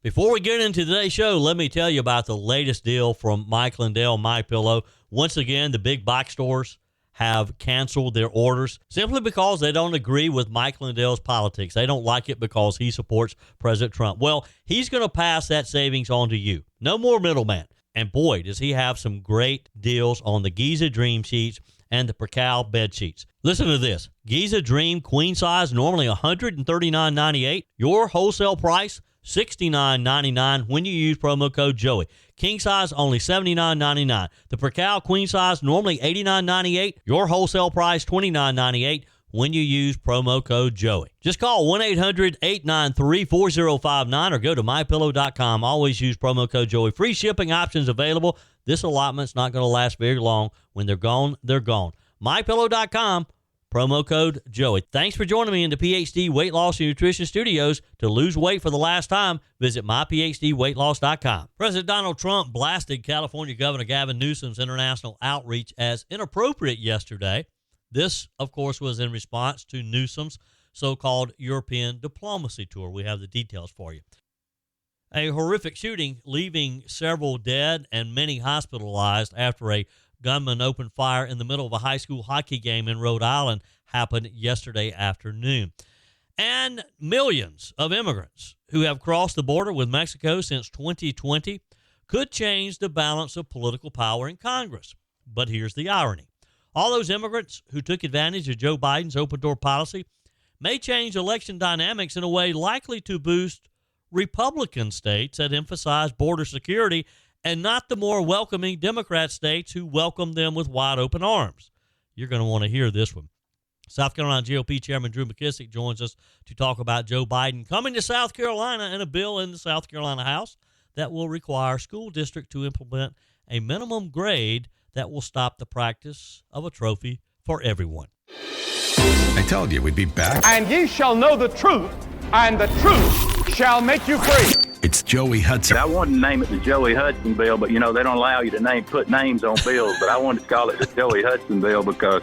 Before we get into today's show, let me tell you about the latest deal from Mike Lindell, MyPillow. Once again, the big box stores have canceled their orders simply because they don't agree with Mike Lindell's politics. They don't like it because he supports President Trump. Well, he's going to pass that savings on to you. No more middleman. And boy, does he have some great deals on the Giza Dream sheets and the Percal bed sheets. Listen to this. Giza Dream queen size, normally $139.98. Your wholesale price, $69.99 when you use promo code Joey. King size, only $79.99. The Percal queen size, normally $89.98. Your wholesale price, $29.98 when you use promo code Joey. Just call 1-800-893-4059 or go to mypillow.com. Always use promo code Joey. Free shipping options available. This allotment's not going to last very long. When they're gone, they're gone. mypillow.com. Promo code Joey. Thanks for joining me in the PhD Weight Loss and Nutrition Studios. To lose weight for the last time, visit myphdweightloss.com. President Donald Trump blasted California Governor Gavin Newsom's international outreach as inappropriate yesterday. This, of course, was in response to Newsom's so-called European diplomacy tour. We have the details for you. A horrific shooting leaving several dead and many hospitalized after a gunman opened fire in the middle of a high school hockey game in Rhode Island happened yesterday afternoon. And millions of immigrants who have crossed the border with Mexico since 2020 could change the balance of political power in Congress. But here's the irony. All those immigrants who took advantage of Joe Biden's open-door policy may change election dynamics in a way likely to boost Republican states that emphasize border security and not the more welcoming Democrat states who welcome them with wide open arms. You're going to want to hear this one. South Carolina GOP Chairman Drew McKissick joins us to talk about Joe Biden coming to South Carolina and a bill in the South Carolina House that will require school districts to implement a minimum grade that will stop the practice of a trophy for everyone. I told you we'd be back. And ye shall know the truth, and the truth shall make you free. It's Joey Hudson. I wanted to name it the Joey Hudson bill, but, they don't allow you to put names on bills. But I wanted to call it the Joey Hudson bill because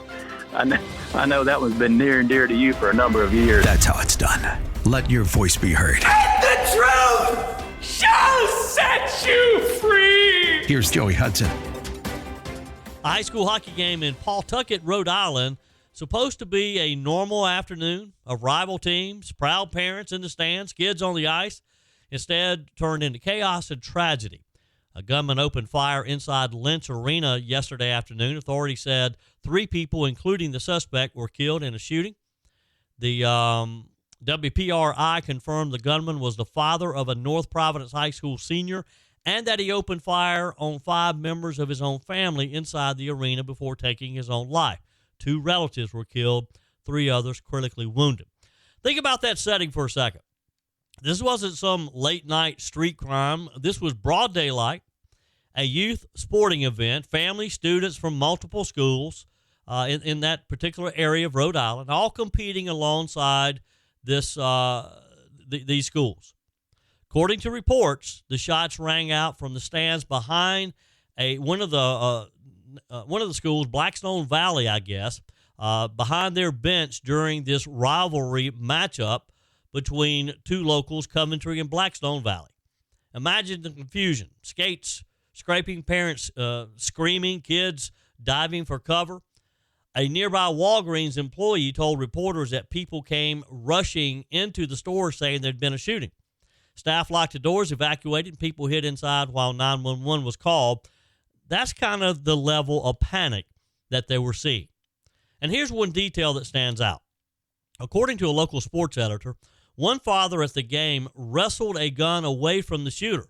I know that one's been near and dear to you for a number of years. That's how it's done. Let your voice be heard. And the truth shall set you free. Here's Joey Hudson. A high school hockey game in Pawtucket, Rhode Island, supposed to be a normal afternoon of rival teams, proud parents in the stands, kids on the ice. Instead, turned into chaos and tragedy. A gunman opened fire inside Lynch Arena yesterday afternoon. Authorities said 3 people, including the suspect, were killed in a shooting. The WPRI confirmed the gunman was the father of a North Providence High School senior and that he opened fire on 5 members of his own family inside the arena before taking his own life. 2 relatives were killed, 3 others critically wounded. Think about that setting for a second. This wasn't some late-night street crime. This was broad daylight, a youth sporting event, family, students from multiple schools in that particular area of Rhode Island, all competing alongside these schools. According to reports, the shots rang out from the stands behind one of the schools, Blackstone Valley, I guess, behind their bench during this rivalry matchup between 2 locals, Coventry and Blackstone Valley. Imagine the confusion. Skates scraping, parents screaming, kids diving for cover. A nearby Walgreens employee told reporters that people came rushing into the store saying there'd been a shooting. Staff locked the doors, evacuated, and people hid inside while 911 was called. That's kind of the level of panic that they were seeing. And here's one detail that stands out. According to a local sports editor, one father at the game wrestled a gun away from the shooter,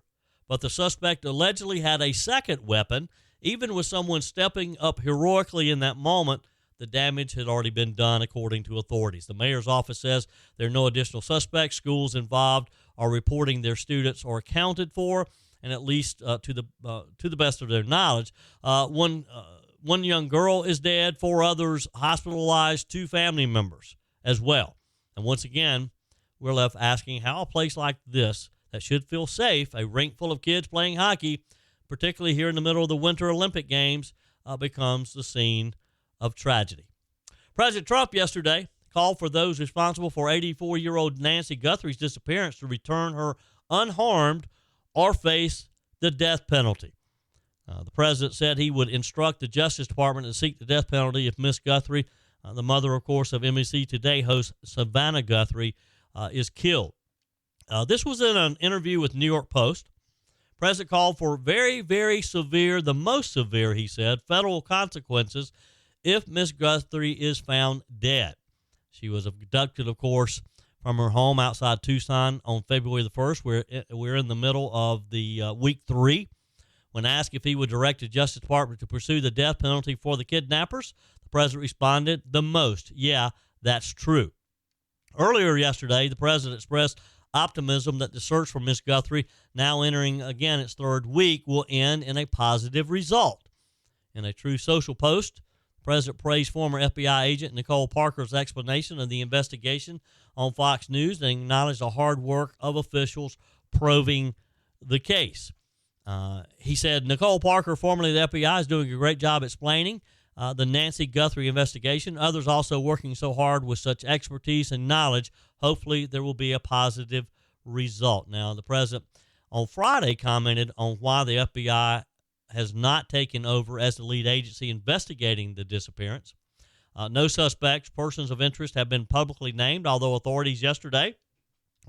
but the suspect allegedly had a second weapon. Even with someone stepping up heroically in that moment, the damage had already been done, according to authorities. The mayor's office says there are no additional suspects. Schools involved are reporting their students are accounted for, and at least to the best of their knowledge, one young girl is dead, 4 others hospitalized, 2 family members as well. And once again, we're left asking how a place like this that should feel safe, a rink full of kids playing hockey, particularly here in the middle of the Winter Olympic Games, becomes the scene of tragedy. President Trump yesterday called for those responsible for 84-year-old Nancy Guthrie's disappearance to return her unharmed or face the death penalty. The president said he would instruct the Justice Department to seek the death penalty if Miss Guthrie, the mother, of course, of NBC Today host Savannah Guthrie, is killed. This was in an interview with New York Post. The president called for very, very severe, the most severe, he said, federal consequences if Miss Guthrie is found dead. She was abducted, of course, from her home outside Tucson on February the 1st. We're in the middle of the week 3. When asked if he would direct the Justice Department to pursue the death penalty for the kidnappers, the president responded, the most. Yeah, that's true. Earlier yesterday, the president expressed optimism that the search for Miss Guthrie, now entering again its 3rd week, will end in a positive result. In a True Social post, the president praised former FBI agent Nicole Parker's explanation of the investigation on Fox News and acknowledged the hard work of officials probing the case. He said, Nicole Parker, formerly of the FBI, is doing a great job explaining the Nancy Guthrie investigation. Others also working so hard with such expertise and knowledge. Hopefully there will be a positive result. Now, the president on Friday commented on why the FBI has not taken over as the lead agency investigating the disappearance. No suspects, persons of interest have been publicly named, although authorities yesterday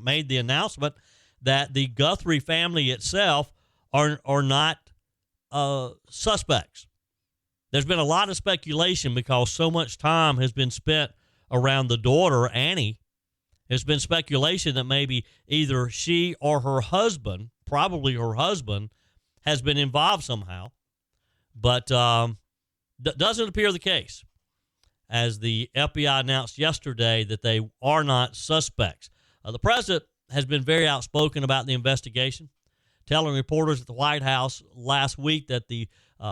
made the announcement that the Guthrie family itself are not suspects. There's been a lot of speculation because so much time has been spent around the daughter, Annie. There's been speculation that maybe either she or her husband, probably her husband, has been involved somehow. But doesn't appear the case, as the FBI announced yesterday that they are not suspects. The president has been very outspoken about the investigation, telling reporters at the White House last week that the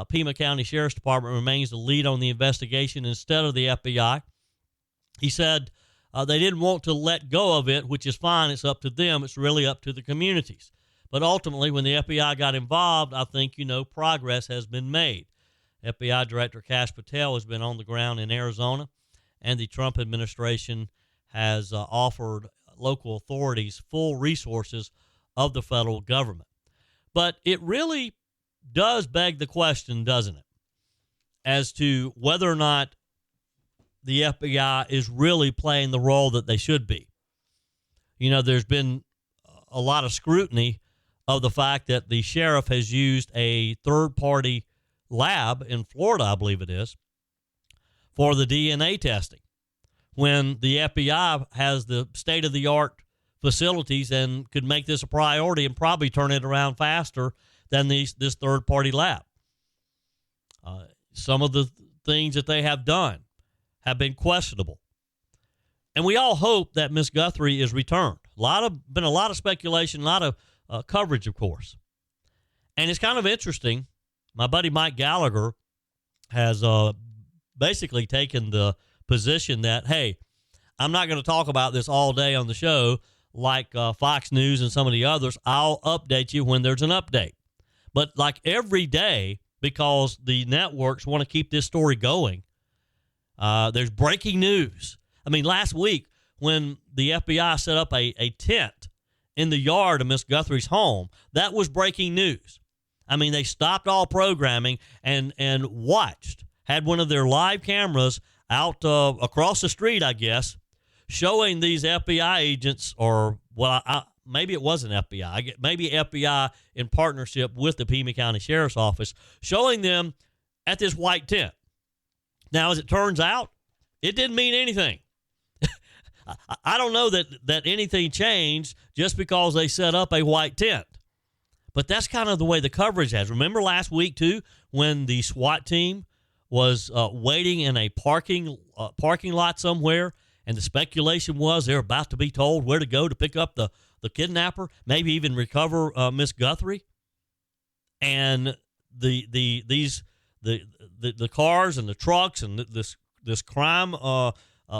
Pima County Sheriff's Department remains the lead on the investigation instead of the FBI. He said they didn't want to let go of it, which is fine. It's up to them. It's really up to the communities. But ultimately, when the FBI got involved, I think, progress has been made. FBI Director Kash Patel has been on the ground in Arizona, and the Trump administration has offered local authorities full resources of the federal government. But it really does beg the question, doesn't it, as to whether or not the FBI is really playing the role that they should be. There's been a lot of scrutiny of the fact that the sheriff has used a third-party lab in Florida, I believe it is, for the DNA testing, when the FBI has the state-of-the-art facilities and could make this a priority and probably turn it around faster than this third-party lab. Some of the things that they have done have been questionable. And we all hope that Miss Guthrie is returned. Been a lot of speculation, a lot of coverage, of course. And it's kind of interesting. My buddy Mike Gallagher has basically taken the position that, hey, I'm not going to talk about this all day on the show like Fox News and some of the others. I'll update you when there's an update. But like every day, because the networks want to keep this story going, there's breaking news. I mean, last week when the FBI set up a tent in the yard of Miss Guthrie's home, that was breaking news. I mean, they stopped all programming and watched, had one of their live cameras out across the street, I guess, showing these FBI agents, or maybe it wasn't FBI, maybe FBI in partnership with the Pima County Sheriff's Office, showing them at this white tent. Now, as it turns out, it didn't mean anything. I don't know that anything changed just because they set up a white tent. But that's kind of the way the coverage has. Remember last week, too, when the SWAT team was waiting in a parking lot somewhere, and the speculation was they're about to be told where to go to pick up the kidnapper, maybe even recover Miss Guthrie. And the cars and the trucks and this crime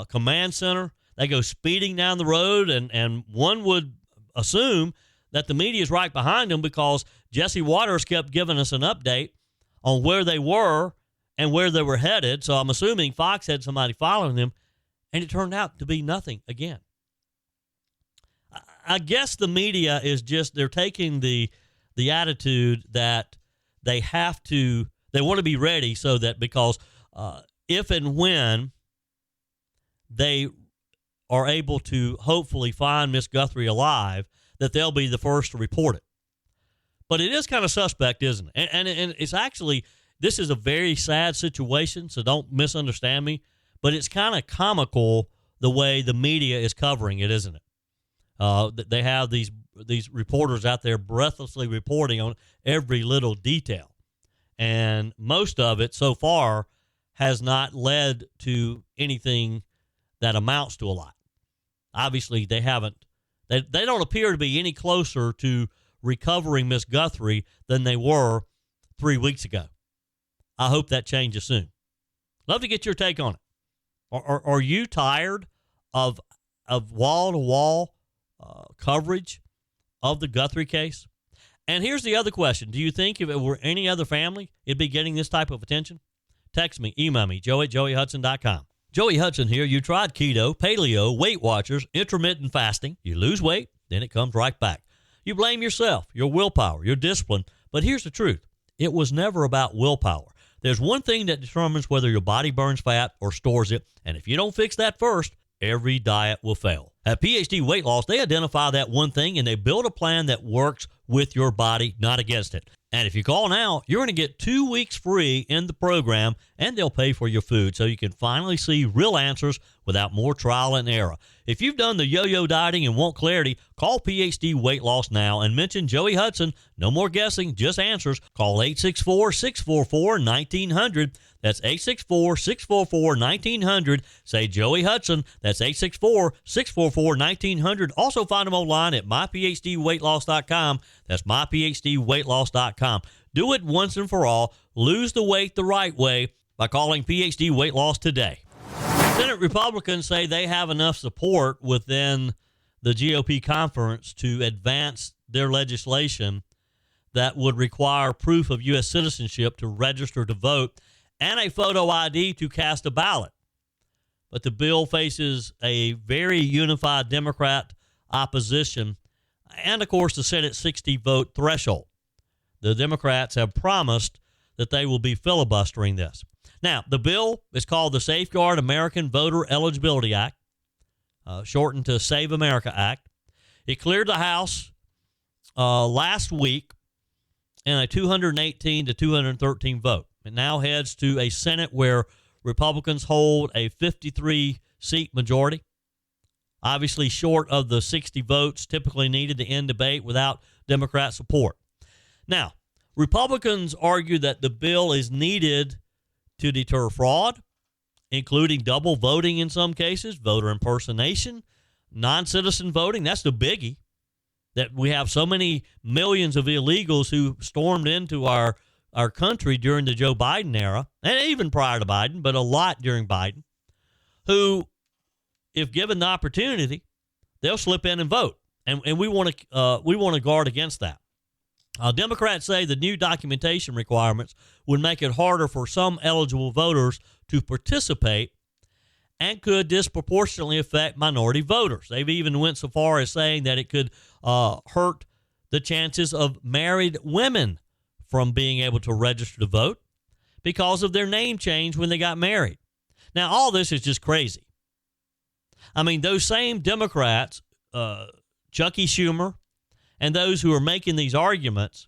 command center, they go speeding down the road, and one would assume that the media is right behind them because Jesse Waters kept giving us an update on where they were and where they were headed. So I'm assuming Fox had somebody following them, and it turned out to be nothing again. I guess the media is just, they're taking the attitude that they want to be ready so that because if and when they are able to hopefully find Miss Guthrie alive, that they'll be the first to report it. But it is kind of suspect, isn't it? And it's actually, this is a very sad situation, so don't misunderstand me, but it's kind of comical the way the media is covering it, isn't it? They have these reporters out there breathlessly reporting on every little detail. And most of it so far has not led to anything that amounts to a lot. Obviously, they don't appear to be any closer to recovering Miss Guthrie than they were 3 weeks ago. I hope that changes soon. Love to get your take on it. Are you tired of wall-to-wall coverage of the Guthrie case? And here's the other question. Do you think if it were any other family, it'd be getting this type of attention? Text me, email me, joe@joeyhudson.com. Joey Hudson here. You tried keto, paleo, Weight Watchers, intermittent fasting. You lose weight, then it comes right back. You blame yourself, your willpower, your discipline. But here's the truth. It was never about willpower. There's one thing that determines whether your body burns fat or stores it. And if you don't fix that first, every diet will fail. At PhD Weight Loss, they identify that one thing and they build a plan that works with your body, not against it. And if you call now, you're going to get 2 weeks free in the program, and they'll pay for your food so you can finally see real answers without more trial and error. If you've done the yo-yo dieting and want clarity, call PhD Weight Loss now and mention Joey Hudson. No more guessing, just answers. Call 864-644-1900. That's 864-644-1900. Say Joey Hudson. That's 864-644-1900. Also find them online at myphdweightloss.com. That's myphdweightloss.com. Do it once and for all. Lose the weight the right way by calling PhD Weight Loss today. Senate Republicans say they have enough support within the GOP conference to advance their legislation that would require proof of U.S. citizenship to register to vote and a photo ID to cast a ballot. But the bill faces a very unified Democrat opposition and, of course, the Senate 60-vote threshold. The Democrats have promised that they will be filibustering this. Now, the bill is called the Safeguard American Voter Eligibility Act, shortened to Save America Act. It cleared the House last week in a 218 to 213 vote. It now heads to a Senate where Republicans hold a 53-seat majority, obviously short of the 60 votes typically needed to end debate without Democrat support. Now, Republicans argue that the bill is needed to deter fraud, including double voting in some cases, voter impersonation, non-citizen voting. That's the biggie, that we have so many millions of illegals who stormed into our country during the Joe Biden era, and even prior to Biden, but a lot during Biden, who, if given the opportunity, they'll slip in and vote. And we want to guard against that. Democrats say the new documentation requirements would make it harder for some eligible voters to participate and could disproportionately affect minority voters. They've even went so far as saying that it could hurt the chances of married women from being able to register to vote because of their name change when they got married. Now, all this is just crazy. I mean, those same Democrats, Chucky Schumer, and those who are making these arguments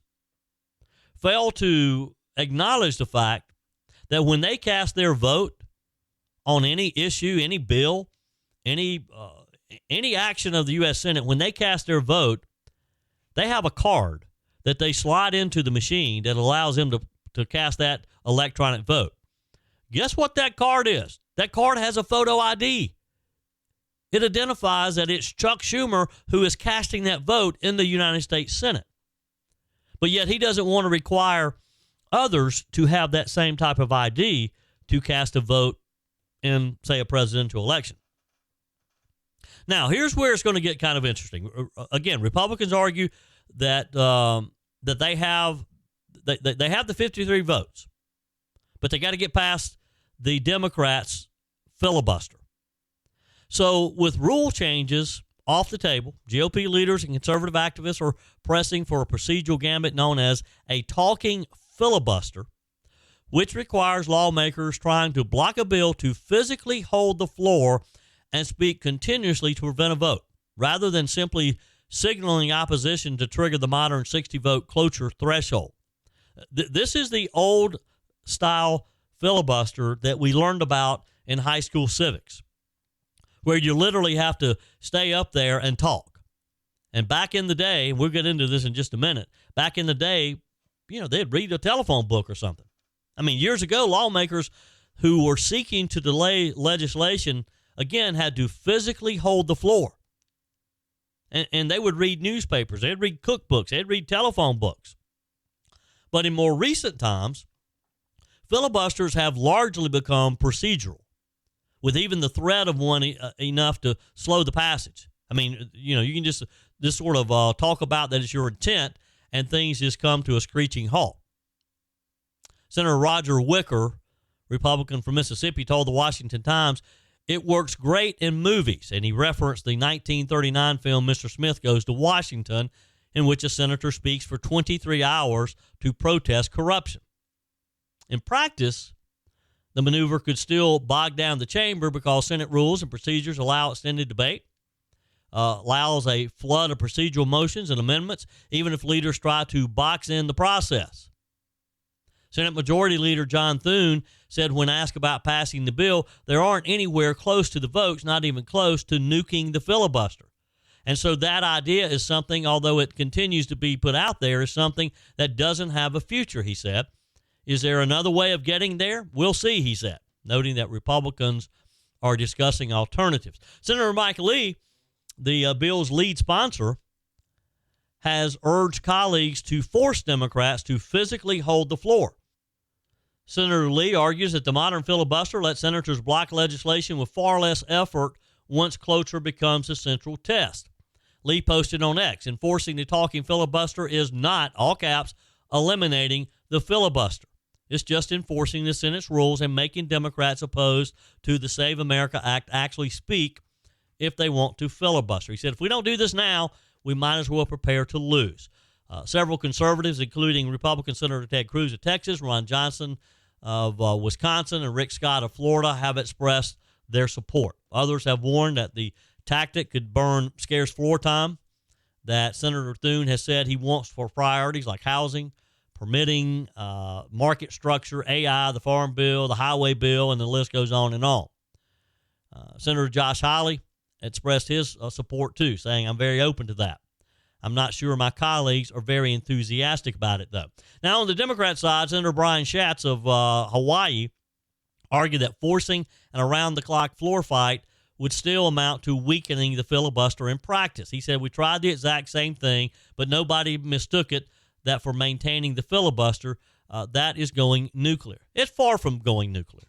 fail to acknowledge the fact that when they cast their vote on any issue, any bill, any action of the U.S. Senate, when they cast their vote, they have a card that they slide into the machine that allows them to cast that electronic vote. Guess what that card is? That card has a photo ID. It identifies that it's Chuck Schumer who is casting that vote in the United States Senate. But yet he doesn't want to require others to have that same type of ID to cast a vote in, say, a presidential election. Now, here's where it's going to get kind of interesting. Again, Republicans argue that that they have the 53 votes, but they got to get past the Democrats' filibuster. So with rule changes off the table. GOP leaders and conservative activists are pressing for a procedural gambit known as a talking filibuster, which requires lawmakers trying to block a bill to physically hold the floor and speak continuously to prevent a vote, rather than simply signaling opposition to trigger the modern 60-vote cloture threshold. This is the old-style filibuster that we learned about in high school civics, where you literally have to stay up there and talk. And back in the day, we'll get into this in just a minute, back in the day, they'd read a telephone book or something. I mean, years ago, lawmakers who were seeking to delay legislation, again, had to physically hold the floor. And they would read newspapers, they'd read cookbooks, they'd read telephone books. But in more recent times, filibusters have largely become procedural, with even the threat of one enough to slow the passage. I mean, you can just sort of talk about that as your intent, and things just come to a screeching halt. Senator Roger Wicker, Republican from Mississippi, told the Washington Times, "It works great in movies," and he referenced the 1939 film Mr. Smith Goes to Washington, in which a senator speaks for 23 hours to protest corruption. In practice, the maneuver could still bog down the chamber because Senate rules and procedures allow extended debate, allows a flood of procedural motions and amendments, even if leaders try to box in the process. Senate Majority Leader John Thune said when asked about passing the bill, there aren't anywhere close to the votes, not even close to nuking the filibuster. And so that idea is something, although it continues to be put out there, is something that doesn't have a future, he said. Is there another way of getting there? We'll see, he said, noting that Republicans are discussing alternatives. Senator Mike Lee, the bill's lead sponsor, has urged colleagues to force Democrats to physically hold the floor. Senator Lee argues that the modern filibuster lets senators block legislation with far less effort once cloture becomes a central test. Lee posted on X, enforcing the talking filibuster is not, all caps, eliminating the filibuster. It's just enforcing the Senate's rules and making Democrats opposed to the Save America Act actually speak if they want to filibuster. He said, if we don't do this now, we might as well prepare to lose. Several conservatives, including Republican Senator Ted Cruz of Texas, Ron Johnson of Wisconsin, and Rick Scott of Florida, have expressed their support. Others have warned that the tactic could burn scarce floor time that Senator Thune has said he wants for priorities like housing, permitting, market structure, AI, the Farm Bill, the Highway Bill, and the list goes on and on. Senator Josh Hawley expressed his support too, saying, I'm very open to that. I'm not sure my colleagues are very enthusiastic about it, though. Now, on the Democrat side, Senator Brian Schatz of Hawaii argued that forcing an around-the-clock floor fight would still amount to weakening the filibuster in practice. He said, we tried the exact same thing, but nobody mistook it that for maintaining the filibuster, that is going nuclear. It's far from going nuclear.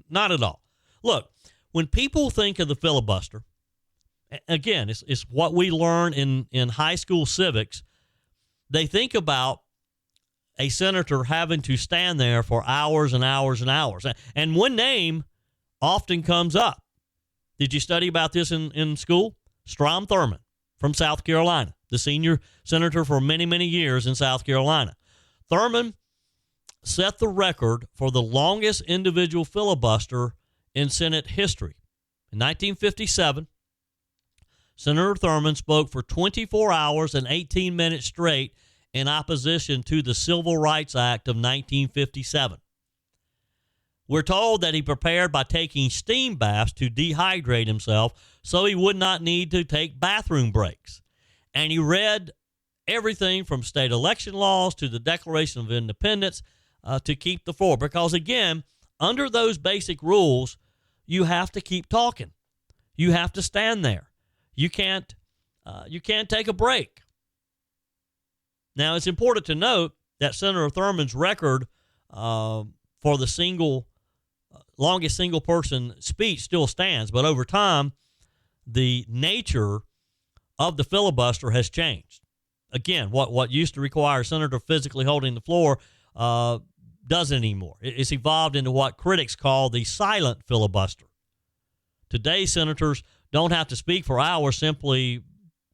Not at all. Look, when people think of the filibuster, again, it's what we learn in high school civics. They think about a senator having to stand there for hours and hours and hours. And one name often comes up. Did you study about this in school? Strom Thurmond from South Carolina, the senior senator for many, many years in South Carolina. Thurmond set the record for the longest individual filibuster in Senate history. In 1957, Senator Thurmond spoke for 24 hours and 18 minutes straight in opposition to the Civil Rights Act of 1957. We're told that he prepared by taking steam baths to dehydrate himself so he would not need to take bathroom breaks. And he read everything from state election laws to the Declaration of Independence to keep the floor. Because, again, under those basic rules, you have to keep talking. You have to stand there. You can't take a break. Now, it's important to note that Senator Thurmond's record for the longest single-person speech still stands, but over time, the nature of the filibuster has changed. Again, what used to require a senator physically holding the floor doesn't anymore. It's evolved into what critics call the silent filibuster. Today, senators don't have to speak for hours. Simply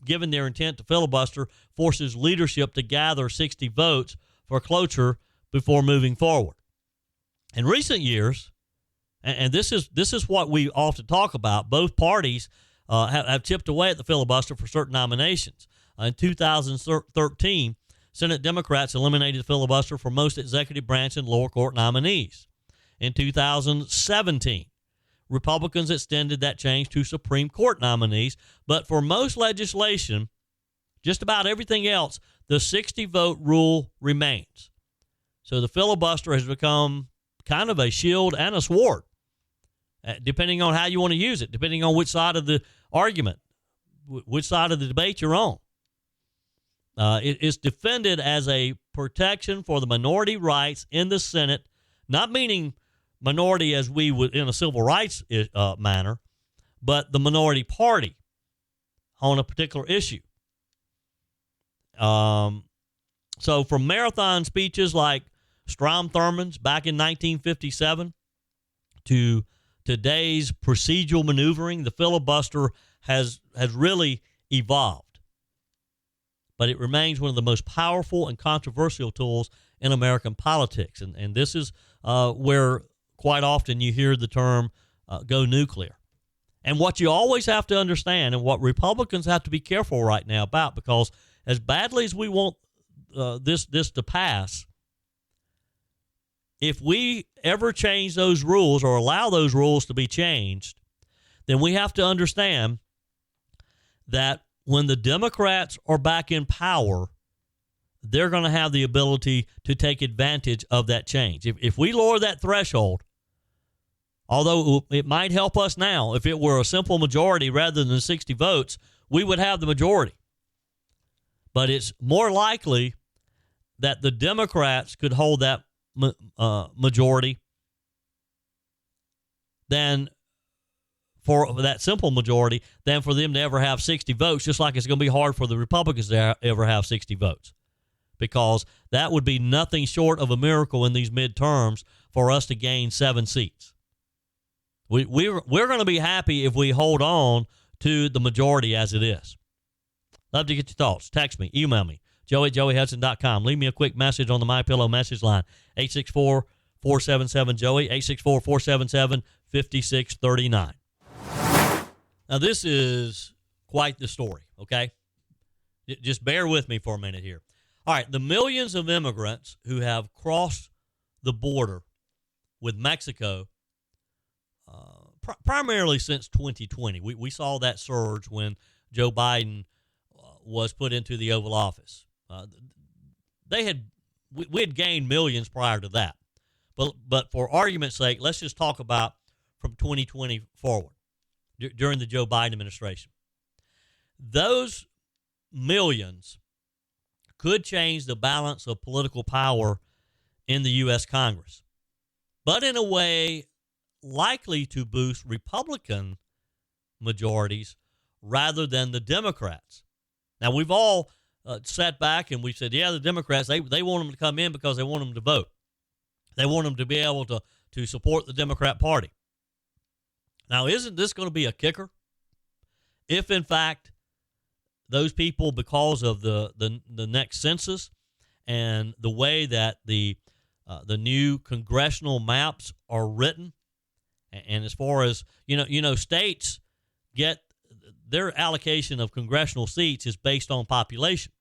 given their intent to filibuster forces leadership to gather 60 votes for cloture before moving forward. In recent years, and this is what we often talk about, both parties have chipped away at the filibuster for certain nominations. In 2013, Senate Democrats eliminated the filibuster for most executive branch and lower court nominees. In 2017, Republicans extended that change to Supreme Court nominees, but for most legislation, just about everything else, the 60-vote rule remains. So the filibuster has become kind of a shield and a sword, depending on how you want to use it, depending on which side of the argument, which side of the debate you're on. It is defended as a protection for the minority rights in the Senate, not meaning minority as we would in a civil rights manner, but the minority party on a particular issue. So from marathon speeches like Strom Thurmond's back in 1957 to today's procedural maneuvering, the filibuster has really evolved. But it remains one of the most powerful and controversial tools in American politics. And this is where quite often you hear the term go nuclear. And what you always have to understand, and what Republicans have to be careful right now about, because as badly as we want this to pass, if we ever change those rules or allow those rules to be changed, then we have to understand that when the Democrats are back in power, they're going to have the ability to take advantage of that change. If we lower that threshold, although it might help us now, if it were a simple majority rather than 60 votes, we would have the majority. But it's more likely that the Democrats could hold that majority than for that simple majority than for them to ever have 60 votes, just like it's going to be hard for the Republicans to ever have 60 votes, because that would be nothing short of a miracle in these midterms for us to gain 7 seats. We're going to be happy if we hold on to the majority as it is. Love to get your thoughts. Text me, email me, joey@joeyhudson.com. Leave me a quick message on the MyPillow message line, 864-477-JOEY, 864-477-5639. Now, this is quite the story, okay? Just bear with me for a minute here. All right, the millions of immigrants who have crossed the border with Mexico, primarily since 2020. We saw that surge when Joe Biden was put into the Oval Office. We had gained millions prior to that. But for argument's sake, let's just talk about from 2020 forward, during the Joe Biden administration. Those millions could change the balance of political power in the U.S. Congress, but in a way likely to boost Republican majorities rather than the Democrats. Now, we've all sat back and we said, yeah, the Democrats, they want them to come in because they want them to vote. They want them to be able to support the Democrat Party. Now, isn't this going to be a kicker? If, in fact, those people, because of the next census and the way that the new congressional maps are written, and as far as, states get their allocation of congressional seats is based on population.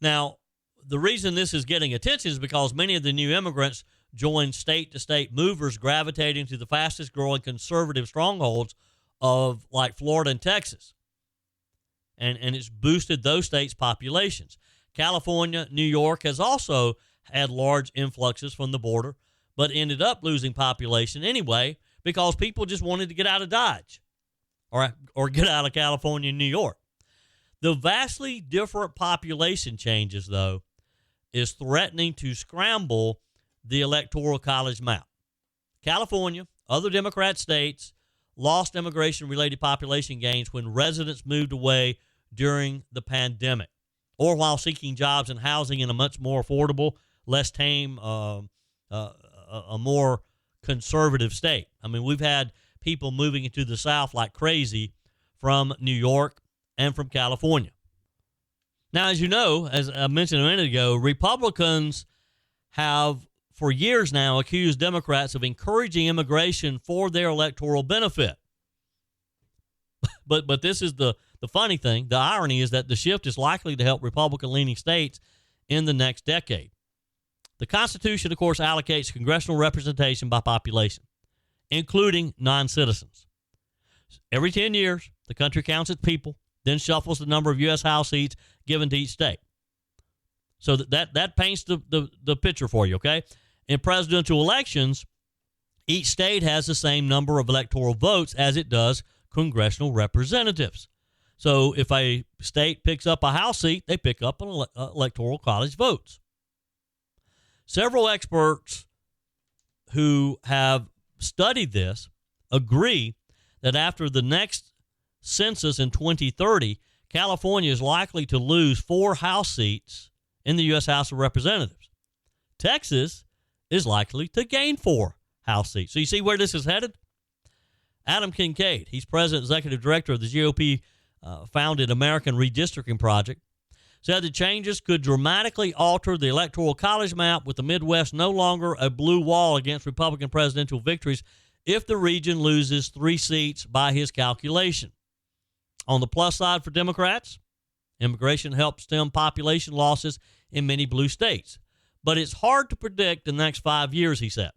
Now, the reason this is getting attention is because many of the new immigrants join state-to-state movers gravitating to the fastest-growing conservative strongholds of, like, Florida and Texas. And it's boosted those states' populations. California, New York has also had large influxes from the border, but ended up losing population anyway because people just wanted to get out of Dodge or get out of California and New York. The vastly different population changes, though, is threatening to scramble the Electoral College map. California, other Democrat states, lost immigration-related population gains when residents moved away during the pandemic or while seeking jobs and housing in a much more affordable, less tame, a more conservative state. I mean, we've had people moving into the South like crazy from New York and from California. Now, as you know, as I mentioned a minute ago, Republicans have for years now accused Democrats of encouraging immigration for their electoral benefit. But this is the funny thing. The irony is that the shift is likely to help Republican-leaning states in the next decade. The Constitution, of course, allocates congressional representation by population, including non-citizens. Every 10 years, the country counts its people, then shuffles the number of U.S. House seats given to each state. So that paints the picture for you, okay? In presidential elections, each state has the same number of electoral votes as it does congressional representatives. So if a state picks up a House seat, they pick up an electoral college votes. Several experts who have studied this agree that after the next census in 2030, California is likely to lose 4 House seats in the U.S. House of Representatives. Texas is likely to gain 4 House seats. So you see where this is headed? Adam Kincaid, he's president and executive director of the GOP-founded American Redistricting Project, said the changes could dramatically alter the electoral college map, with the Midwest no longer a blue wall against Republican presidential victories if the region loses 3 seats by his calculation. On the plus side for Democrats, immigration helps stem population losses in many blue states. But it's hard to predict the next 5 years, he said.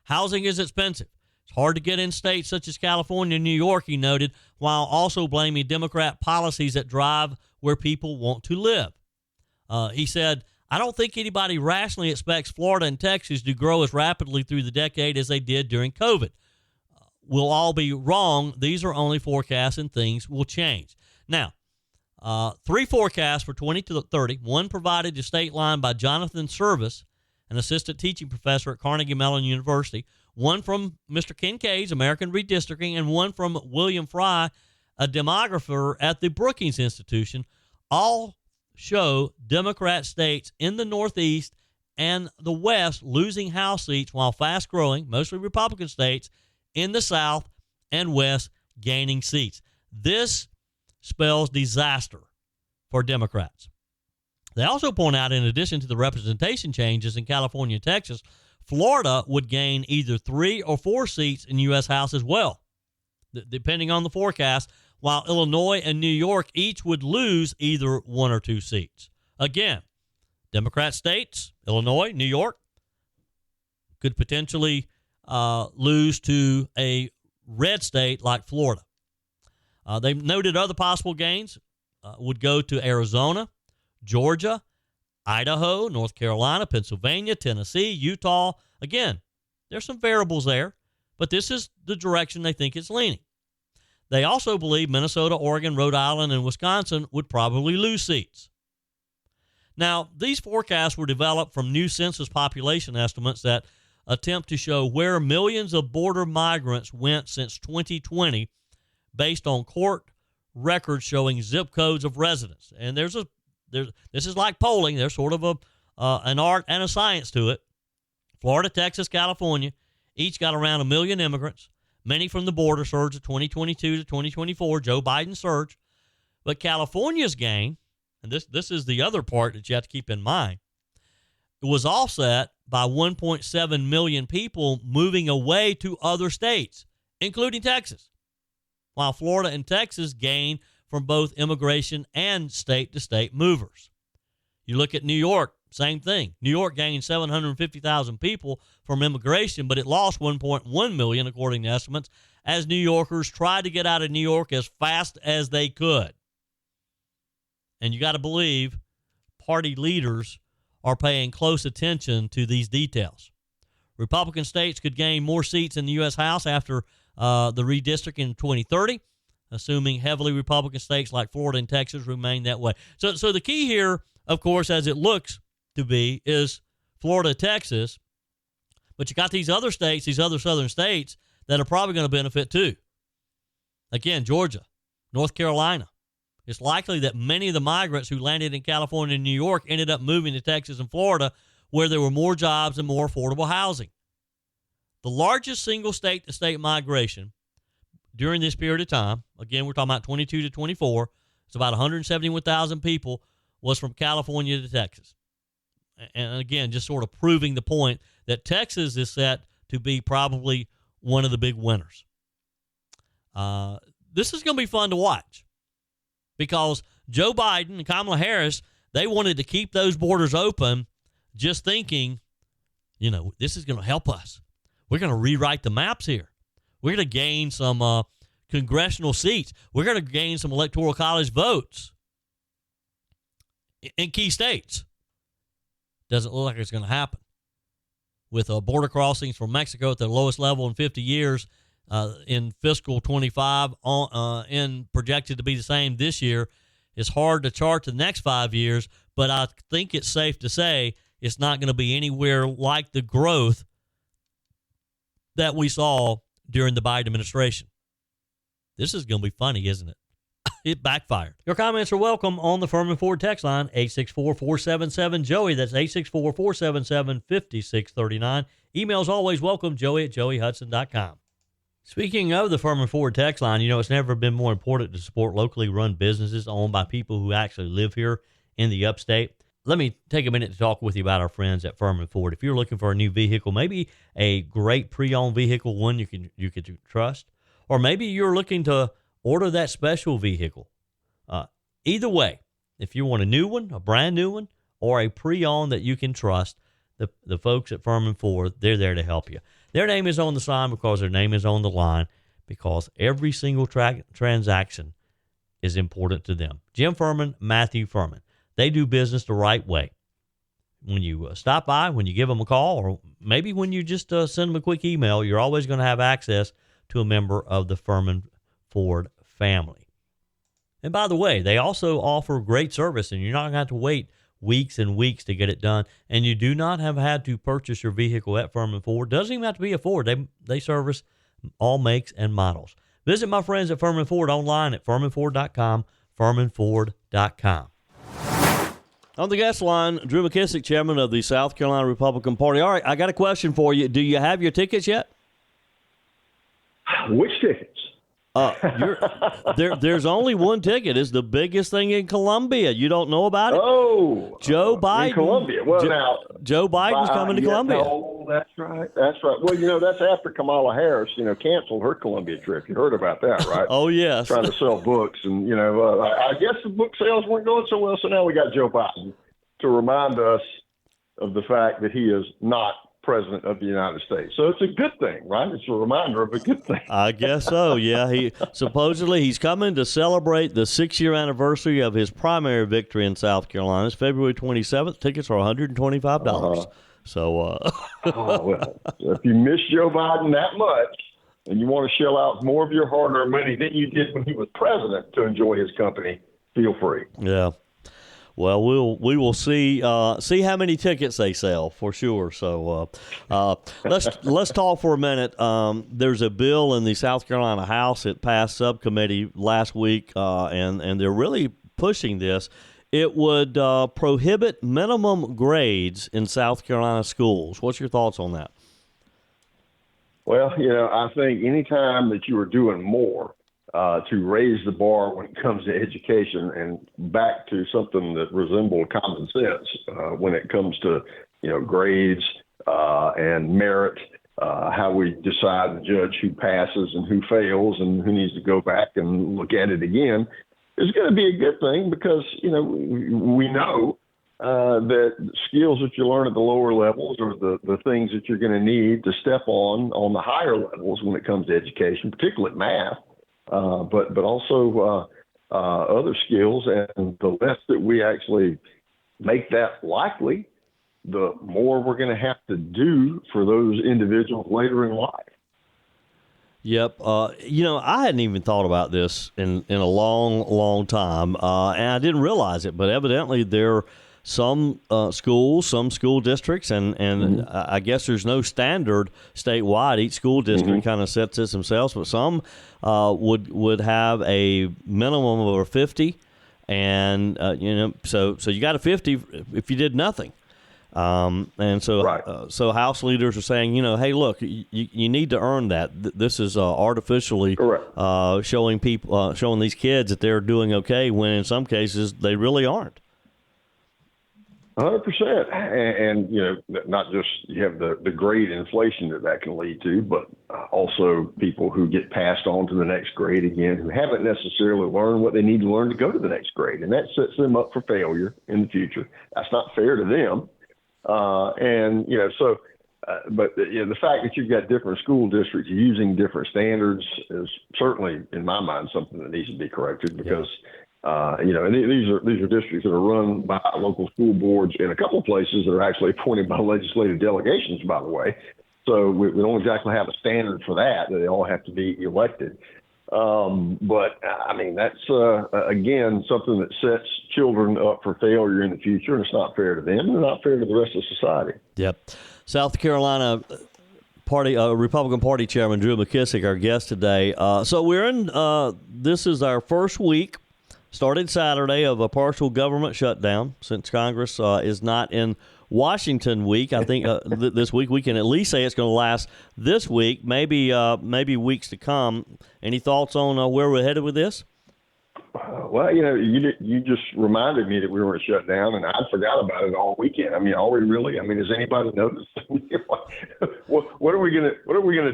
Housing is expensive. It's hard to get in states such as California and New York, he noted, while also blaming Democrat policies that drive where people want to live. He said, I don't think anybody rationally expects Florida and Texas to grow as rapidly through the decade as they did during COVID. We'll all be wrong. These are only forecasts and things will change. Now, 3 forecasts for 2030, one provided to State Line by Jonathan Service, an assistant teaching professor at Carnegie Mellon University, one from Mr. Kincaid's American Redistricting, and one from William Fry, a demographer at the Brookings Institution, all show Democrat states in the Northeast and the West losing House seats, while fast-growing, mostly Republican states in the South and West gaining seats. This spells disaster for Democrats. They also point out, in addition to the representation changes in California and Texas, Florida would gain either 3 or 4 seats in U.S. House as well, depending on the forecast, while Illinois and New York each would lose either 1 or 2 seats. Again, Democrat states, Illinois, New York, could potentially lose to a red state like Florida. They've noted other possible gains would go to Arizona, Georgia, Idaho, North Carolina, Pennsylvania, Tennessee, Utah. Again, there's some variables there, but this is the direction they think it's leaning. They also believe Minnesota, Oregon, Rhode Island, and Wisconsin would probably lose seats. Now, these forecasts were developed from new census population estimates that attempt to show where millions of border migrants went since 2020 based on court records showing zip codes of residence. And this is like polling. There's sort of an art and a science to it. Florida, Texas, California each got around 1 million immigrants, many from the border surge of 2022 to 2024, Joe Biden's surge. But California's gain, and this is the other part that you have to keep in mind, it was offset by 1.7 million people moving away to other states, including Texas, while Florida and Texas gained from both immigration and state-to-state movers. You look at New York, same thing. New York gained 750,000 people from immigration, but it lost 1.1 million, according to estimates, as New Yorkers tried to get out of New York as fast as they could. And you got to believe party leaders are paying close attention to these details. Republican states could gain more seats in the U.S. House after the redistricting in 2030, assuming heavily Republican states like Florida and Texas remain that way. So the key here, of course, as it looks to be, is Florida, Texas. But you got these other states, these other southern states, that are probably going to benefit too. Again, Georgia, North Carolina. It's likely that many of the migrants who landed in California and New York ended up moving to Texas and Florida, where there were more jobs and more affordable housing. The largest single state-to-state migration during this period of time, again, we're talking about 22 to 24, it's about 171,000 people, was from California to Texas. And again, just sort of proving the point that Texas is set to be probably one of the big winners. This is going to be fun to watch because Joe Biden and Kamala Harris, they wanted to keep those borders open, just thinking, this is going to help us. We're going to rewrite the maps here. We're going to gain some congressional seats. We're going to gain some electoral college votes in key states. Doesn't look like it's going to happen. With border crossings from Mexico at the lowest level in 50 years in fiscal 25 and projected to be the same this year, it's hard to chart the next 5 years, but I think it's safe to say it's not going to be anywhere like the growth that we saw during the Biden administration. This is going to be funny, isn't it? It backfired. Your comments are welcome on the Furman Ford text line, 864-477-JOEY. That's 864-477-5639. Emails always welcome, joey@joeyhudson.com. Speaking of the Furman Ford text line, it's never been more important to support locally run businesses owned by people who actually live here in the upstate. Let me take a minute to talk with you about our friends at Furman Ford. If you're looking for a new vehicle, maybe a great pre-owned vehicle, one you can trust, or maybe you're looking to order that special vehicle. Either way, if you want a new one, a brand new one, or a pre-owned that you can trust, the folks at Furman Ford, they're there to help you. Their name is on the sign because their name is on the line, because every single transaction is important to them. Jim Furman, Matthew Furman. They do business the right way. When you stop by, when you give them a call, or maybe when you just send them a quick email, you're always going to have access to a member of the Furman Ford family. And by the way, they also offer great service, and you're not going to have to wait weeks and weeks to get it done. And you do not have had to purchase your vehicle at Furman Ford. Doesn't even have to be a Ford. They service all makes and models. Visit my friends at Furman Ford online at furmanford.com, furmanford.com. On the guest line, Drew McKissick, chairman of the South Carolina Republican Party. All right, I got a question for you. Do you have your tickets yet? Which tickets? There's only one ticket. It's the biggest thing in Columbia. You don't know about it? Oh, Joe Biden. In Columbia. Well, now Joe Biden's coming to Columbia. No, that's right. Well, that's after Kamala Harris, canceled her Columbia trip. You heard about that, right? Oh, yes. Trying to sell books, and I guess the book sales weren't going so well. So now we got Joe Biden to remind us of the fact that he is not president of the United States. So it's a good thing, right? It's a reminder of a good thing. I guess so, yeah. He's coming to celebrate the 6-year anniversary of his primary victory in South Carolina. It's February 27th. Tickets are $125. So, well, if you miss Joe Biden that much and you want to shell out more of your hard-earned money than you did when he was president to enjoy his company, feel free. Yeah. Well, we will see how many tickets they sell for sure. So let's talk for a minute. There's a bill in the South Carolina House. It passed subcommittee last week, and they're really pushing this. It would prohibit minimum grades in South Carolina schools. What's your thoughts on that? Well, I think anytime that you are doing more to raise the bar when it comes to education and back to something that resembles common sense when it comes to, grades and merit, how we decide and judge who passes and who fails and who needs to go back and look at it again, is going to be a good thing because, we know that skills that you learn at the lower levels are the things that you're going to need to step on the higher levels when it comes to education, particularly math. But also other skills, and the less that we actually make that likely, the more we're going to have to do for those individuals later in life. Yep. I hadn't even thought about this in a long time, and I didn't realize it, but evidently there are some schools, some school districts, and I guess there's no standard statewide. Each school district kind of sets this themselves, but some would have a minimum of a 50, and so you got a 50 if you did nothing. And so, Right. so House leaders are saying, hey, look, you need to earn that. This is artificially showing people, showing these kids that they're doing okay when in some cases they really aren't. 100%. And not just you have the grade inflation that can lead to, but also people who get passed on to the next grade again, who haven't necessarily learned what they need to learn to go to the next grade. And that sets them up for failure in the future. That's not fair to them. But the fact that you've got different school districts using different standards is certainly, in my mind, something that needs to be corrected because, and these are districts that are run by local school boards in a couple of places that are actually appointed by legislative delegations, by the way. So we don't exactly have a standard for that they all have to be elected. But I mean, that's, again, something that sets children up for failure in the future, and it's not fair to them and not fair to the rest of society. Yep. South Carolina Republican Party Chairman Drew McKissick, our guest today. So we're in, this is our first week, started Saturday, of a partial government shutdown since Congress is not in Washington week. I think this week we can at least say it's going to last this week, maybe weeks to come. Any thoughts on where we're headed with this? Well, you just reminded me that we were shut down, and I forgot about it all weekend. I mean, are we really? I mean, has anybody noticed? What are we gonna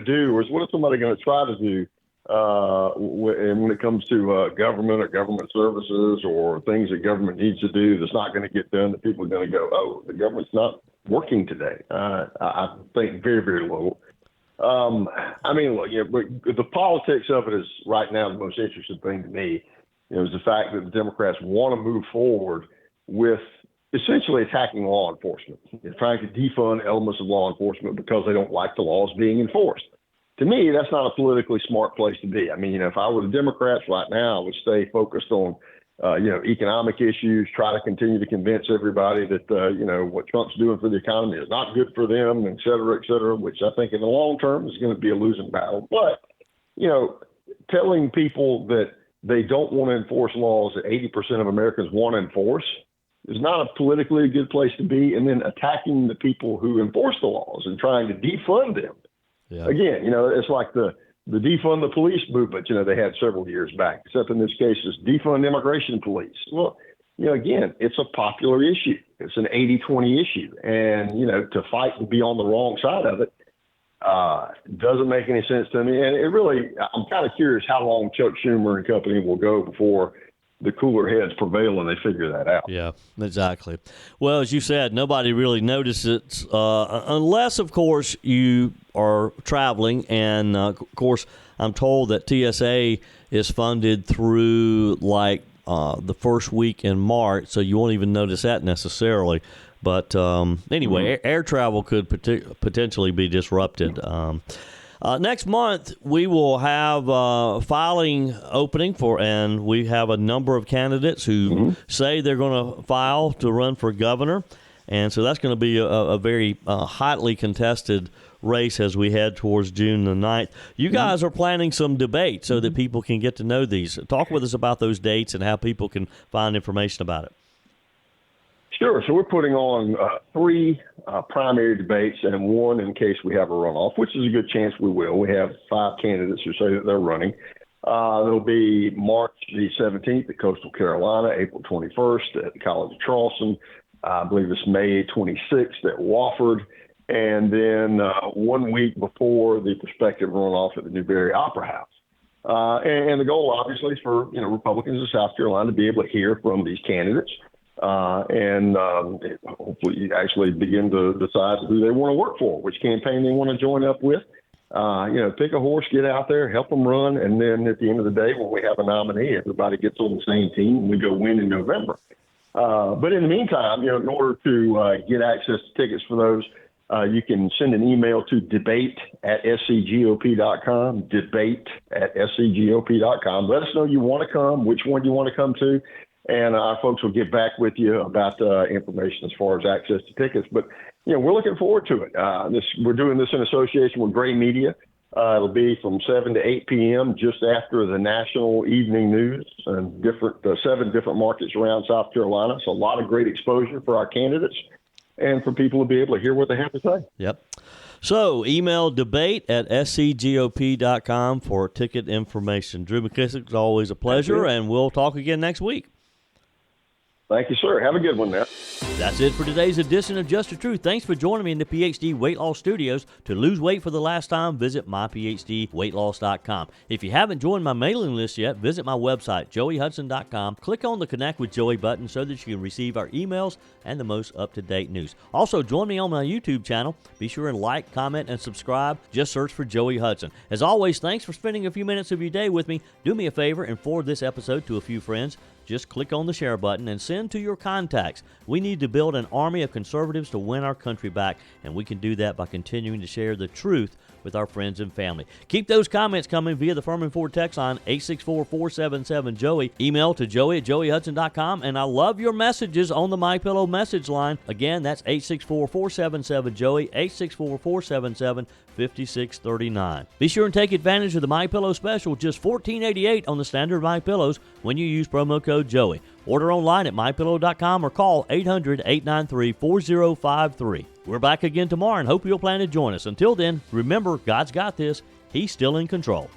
do, or what is somebody going to try to do? And when it comes to government or government services or things that government needs to do that's not going to get done, that people are going to go, oh, the government's not working today. I think very, very little. I mean, look, but the politics of it is right now the most interesting thing to me. Is the fact that the Democrats want to move forward with essentially attacking law enforcement. They're trying to defund elements of law enforcement because they don't like the laws being enforced. To me, that's not a politically smart place to be. I mean, if I were the Democrats right now, I would stay focused on, economic issues, try to continue to convince everybody that, what Trump's doing for the economy is not good for them, et cetera, which I think in the long term is going to be a losing battle. But, telling people that they don't want to enforce laws that 80% of Americans want to enforce is not a politically good place to be. And then attacking the people who enforce the laws and trying to defund them. Yeah. Again, it's like the defund the police movement, they had several years back, except in this case, it's defund immigration police. Well, again, it's a popular issue. It's an 80-20 issue. And, to fight and be on the wrong side of it doesn't make any sense to me. And I'm kind of curious how long Chuck Schumer and company will go before the cooler heads prevail and they figure that out. Yeah, exactly. Well, as you said, nobody really notices it unless, of course, you are traveling. And, of course, I'm told that TSA is funded through the first week in March, so you won't even notice that necessarily. But anyway, air travel could potentially be disrupted. Next month, we will have filing opening and we have a number of candidates who say they're going to file to run for governor. And so that's going to be a very hotly contested race as we head towards June the 9th. You guys are planning some debates so that people can get to know these. Talk with us about those dates and how people can find information about it. Sure. So we're putting on 3 primary debates and 1 in case we have a runoff, which is a good chance we will. We have 5 candidates who say that they're running. It'll be March the 17th at Coastal Carolina, April 21st at the College of Charleston. I believe it's May 26th at Wofford. And then 1 week before the prospective runoff at the Newberry Opera House. And the goal, obviously, is for Republicans in South Carolina to be able to hear from these candidates. And hopefully actually begin to decide who they want to work for, which campaign they want to join up with. Pick a horse, get out there, help them run, and then at the end of the day, when we have a nominee, everybody gets on the same team and we go win in November. But in the meantime, in order to get access to tickets for those, you can send an email to debate@scgop.com, debate@scgop.com. Let us know you want to come, which one you want to come to. And our folks will get back with you about information as far as access to tickets. But, we're looking forward to it. We're doing this in association with Gray Media. It'll be from 7 to 8 p.m. just after the national evening news and 7 different markets around South Carolina. So a lot of great exposure for our candidates. and for people to be able to hear what they have to say. Yep. So, email debate@scgop.com for ticket information. Drew McKissick, it's always a pleasure, and we'll talk again next week. Thank you, sir. Have a good one now. That's it for today's edition of Just the Truth. Thanks for joining me in the PhD Weight Loss Studios. To lose weight for the last time, visit myphdweightloss.com. If you haven't joined my mailing list yet, visit my website, joeyhudson.com. Click on the Connect with Joey button so that you can receive our emails and the most up-to-date news. Also, join me on my YouTube channel. Be sure and like, comment, and subscribe. Just search for Joey Hudson. As always, thanks for spending a few minutes of your day with me. Do me a favor and forward this episode to a few friends. Just click on the share button and send to your contacts. We need to build an army of conservatives to win our country back, and we can do that by continuing to share the truth with our friends and family. Keep those comments coming via the Furman Ford text line, 864-477-JOEY. Email to joey@joeyhudson.com, and I love your messages on the MyPillow message line. Again, that's 864-477-JOEY, 864-477-5639. Be sure and take advantage of the MyPillow special, just $14.88 on the standard MyPillows when you use promo code Joey. Order online at mypillow.com or call 800-893-4053. We're back again tomorrow and hope you'll plan to join us. Until then, remember, God's got this. He's still in control.